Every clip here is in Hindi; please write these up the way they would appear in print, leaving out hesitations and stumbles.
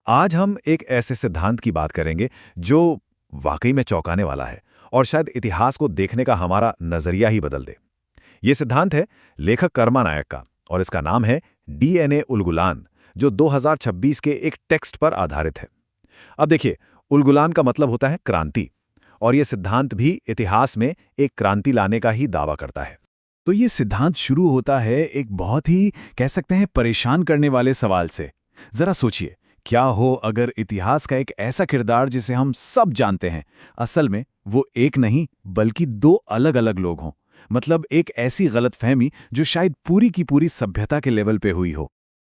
आज हम एक ऐसे सिद्धांत की बात करेंगे जो वाकई में चौंकाने वाला है और शायद इतिहास को देखने का हमारा नजरिया ही बदल दे। ये सिद्धांत है लेखक कर्मा नायक का और इसका नाम है डीएनए उलगुलान, जो 2026 के एक टेक्स्ट पर आधारित है। अब देखिए, उलगुलान का मतलब होता है क्रांति, और यह सिद्धांत भी इतिहास में एक क्रांति लाने का ही दावा करता है। तो ये सिद्धांत शुरू होता है एक बहुत ही कह सकते हैं परेशान करने वाले सवाल से। जरा सोचिए, क्या हो अगर इतिहास का एक ऐसा किरदार जिसे हम सब जानते हैं, असल में वो एक नहीं बल्कि दो अलग अलग लोग हों। मतलब एक ऐसी गलतफहमी जो शायद पूरी की पूरी सभ्यता के लेवल पे हुई हो।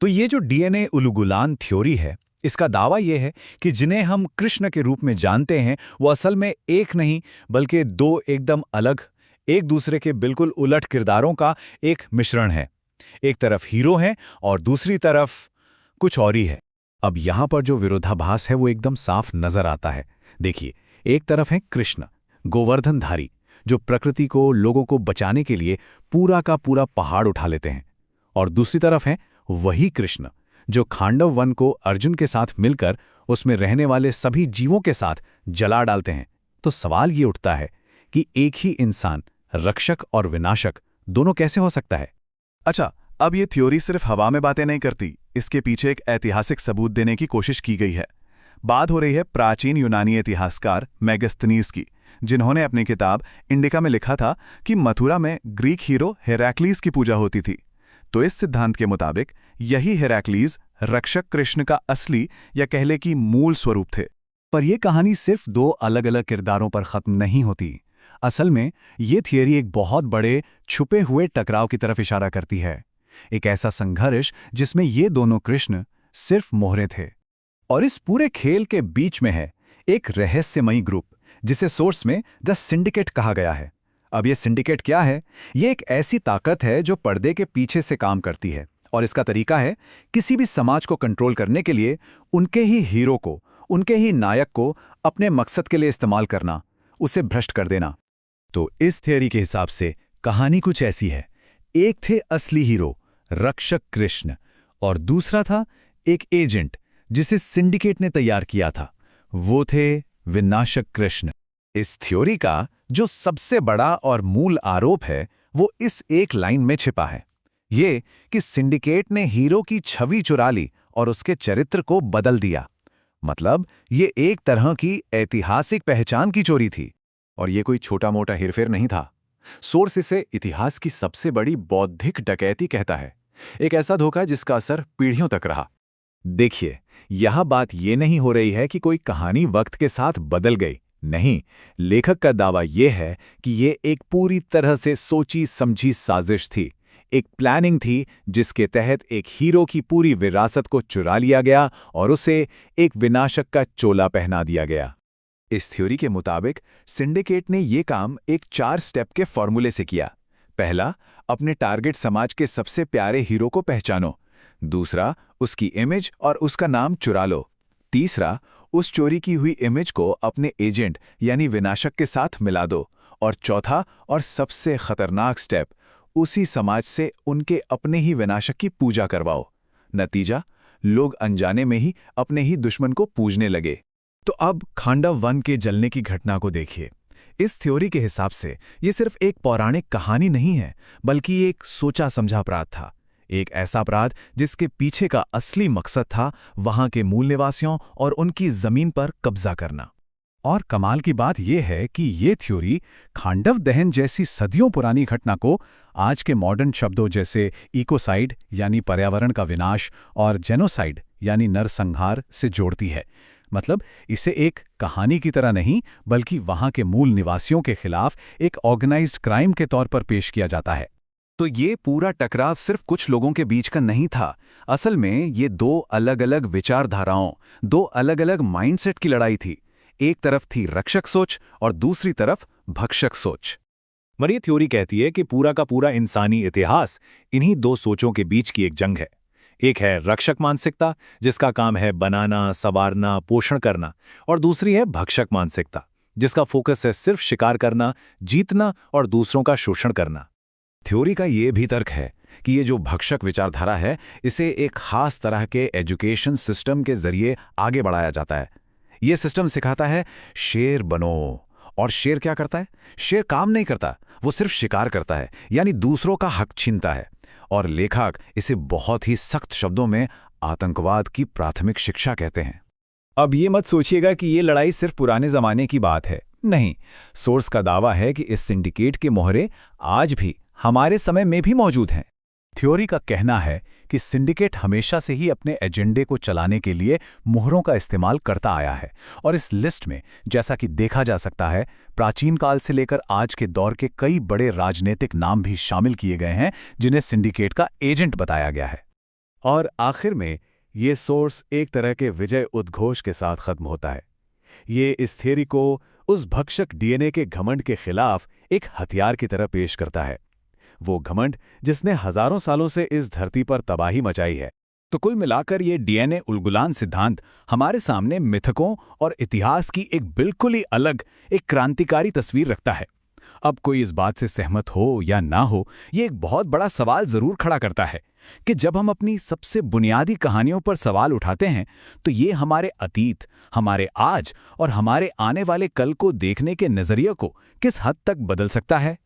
तो ये जो डीएनए उलगुलान थ्योरी है, इसका दावा ये है कि जिन्हें हम कृष्ण के रूप में जानते हैं वो असल में एक नहीं बल्कि दो एकदम अलग, एक दूसरे के बिल्कुल उलट किरदारों का एक मिश्रण है। एक तरफ हीरो है और दूसरी तरफ कुछ और ही है। अब यहाँ पर जो विरोधाभास है वो एकदम साफ नजर आता है। देखिए, एक तरफ है कृष्ण, गोवर्धनधारी, जो प्रकृति को, लोगों को बचाने के लिए पूरा का पूरा पहाड़ उठा लेते हैं। और दूसरी तरफ है वही कृष्ण जो खांडव वन को अर्जुन के साथ मिलकर उसमें रहने वाले सभी जीवों के साथ जला डालते हैं। तो सवाल ये उठता है कि एक ही इंसान रक्षक और विनाशक दोनों कैसे हो सकता है? अच्छा, अब ये थ्योरी सिर्फ हवा में बातें नहीं करती, इसके पीछे एक ऐतिहासिक सबूत देने की कोशिश की गई है। बात हो रही है प्राचीन यूनानी इतिहासकार मेगास्थनीज की, जिन्होंने अपनी किताब इंडिका में लिखा था कि मथुरा में ग्रीक हीरो हेराक्लीज की पूजा होती थी। तो इस सिद्धांत के मुताबिक यही हेराक्लीज रक्षक कृष्ण का असली या कह ले कि मूल स्वरूप थे। पर यह कहानी सिर्फ दो अलग अलग किरदारों पर खत्म नहीं होती। असल में ये थियरी एक बहुत बड़े छुपे हुए टकराव की तरफ इशारा करती है। एक ऐसा संघर्ष जिसमें ये दोनों कृष्ण सिर्फ मोहरे थे। और इस पूरे खेल के बीच में है एक रहस्यमयी ग्रुप जिसे सोर्स में द सिंडिकेट कहा गया है। अब ये सिंडिकेट क्या है? ये एक ऐसी ताकत है जो पर्दे के पीछे से काम करती है, और इसका तरीका है किसी भी समाज को कंट्रोल करने के लिए उनके ही हीरो को, उनके ही नायक को अपने मकसद के लिए इस्तेमाल करना, उसे भ्रष्ट कर देना। तो इस थियरी के हिसाब से कहानी कुछ ऐसी है। एक थे असली हीरो रक्षक कृष्ण और दूसरा था एक एजेंट जिसे सिंडिकेट ने तैयार किया था, वो थे विनाशक कृष्ण। इस थ्योरी का जो सबसे बड़ा और मूल आरोप है वो इस एक लाइन में छिपा है, ये कि सिंडिकेट ने हीरो की छवि चुरा ली और उसके चरित्र को बदल दिया। मतलब ये एक तरह की ऐतिहासिक पहचान की चोरी थी, और ये कोई छोटा मोटा हेरफेर नहीं था। सोर्स इसे इतिहास की सबसे बड़ी बौद्धिक डकैती कहता है, एक ऐसा धोखा जिसका असर पीढ़ियों तक रहा। देखिए, यह बात ये नहीं हो रही है कि कोई कहानी वक्त के साथ बदल गई। नहीं, लेखक का दावा यह है कि ये एक पूरी तरह से सोची समझी साजिश थी, एक प्लानिंग थी जिसके तहत एक हीरो की पूरी विरासत को चुरा लिया गया और उसे एक विनाशक का चोला पहना दिया गया। इस थ्योरी के मुताबिक सिंडिकेट ने ये काम एक 4 स्टेप के फॉर्मूले से किया। पहला, अपने टारगेट समाज के सबसे प्यारे हीरो को पहचानो। दूसरा, उसकी इमेज और उसका नाम चुरा लो। तीसरा, उस चोरी की हुई इमेज को अपने एजेंट यानी विनाशक के साथ मिला दो। और चौथा और सबसे खतरनाक स्टेप, उसी समाज से उनके अपने ही विनाशक की पूजा करवाओ। नतीजा, लोग अनजाने में ही अपने ही दुश्मन को पूजने लगे। तो अब खांडव वन के जलने की घटना को देखिए। इस थ्योरी के हिसाब से ये सिर्फ एक पौराणिक कहानी नहीं है, बल्कि एक सोचा समझा अपराध था। एक ऐसा अपराध जिसके पीछे का असली मकसद था वहां के मूल निवासियों और उनकी जमीन पर कब्जा करना। और कमाल की बात यह है कि ये थ्योरी खांडव दहन जैसी सदियों पुरानी घटना को आज के मॉडर्न शब्दों जैसे इकोसाइड यानी पर्यावरण का विनाश और जेनोसाइड यानी नरसंहार से जोड़ती है। मतलब इसे एक कहानी की तरह नहीं बल्कि वहां के मूल निवासियों के खिलाफ एक ऑर्गेनाइज्ड क्राइम के तौर पर पेश किया जाता है। तो ये पूरा टकराव सिर्फ कुछ लोगों के बीच का नहीं था। असल में ये दो अलग अलग विचारधाराओं, दो अलग अलग माइंडसेट की लड़ाई थी। एक तरफ थी रक्षक सोच और दूसरी तरफ भक्षक सोच। मरी थ्योरी कहती है कि पूरा का पूरा इंसानी इतिहास इन्हीं दो सोचों के बीच की एक जंग है। एक है रक्षक मानसिकता जिसका काम है बनाना, संवारना, पोषण करना, और दूसरी है भक्षक मानसिकता जिसका फोकस है सिर्फ शिकार करना, जीतना और दूसरों का शोषण करना। थ्योरी का ये भी तर्क है कि ये जो भक्षक विचारधारा है, इसे एक खास तरह के एजुकेशन सिस्टम के जरिए आगे बढ़ाया जाता है। ये सिस्टम सिखाता है शेर बनो। और शेर क्या करता है? शेर काम नहीं करता, वो सिर्फ शिकार करता है, यानी दूसरों का हक छीनता है। और लेखक इसे बहुत ही सख्त शब्दों में आतंकवाद की प्राथमिक शिक्षा कहते हैं। अब ये मत सोचिएगा कि ये लड़ाई सिर्फ पुराने जमाने की बात है। नहीं, सोर्स का दावा है कि इस सिंडिकेट के मोहरे आज भी हमारे समय में भी मौजूद हैं। थ्योरी का कहना है कि सिंडिकेट हमेशा से ही अपने एजेंडे को चलाने के लिए मोहरों का इस्तेमाल करता आया है, और इस लिस्ट में, जैसा कि देखा जा सकता है, प्राचीन काल से लेकर आज के दौर के कई बड़े राजनीतिक नाम भी शामिल किए गए हैं जिन्हें सिंडिकेट का एजेंट बताया गया है। और आखिर में ये सोर्स एक तरह के विजय उद्घोष के साथ खत्म होता है। ये इस थियरी को उस भक्षक डीएनए के घमंड के खिलाफ एक हथियार की तरह पेश करता है, वो घमंड जिसने हजारों सालों से इस धरती पर तबाही मचाई है। तो कुल मिलाकर ये डीएनए उलगुलान सिद्धांत हमारे सामने मिथकों और इतिहास की एक बिल्कुल ही अलग, एक क्रांतिकारी तस्वीर रखता है। अब कोई इस बात से सहमत हो या ना हो, ये एक बहुत बड़ा सवाल जरूर खड़ा करता है कि जब हम अपनी सबसे बुनियादी कहानियों पर सवाल उठाते हैं, तो ये हमारे अतीत, हमारे आज और हमारे आने वाले कल को देखने के नजरिए को किस हद तक बदल सकता है।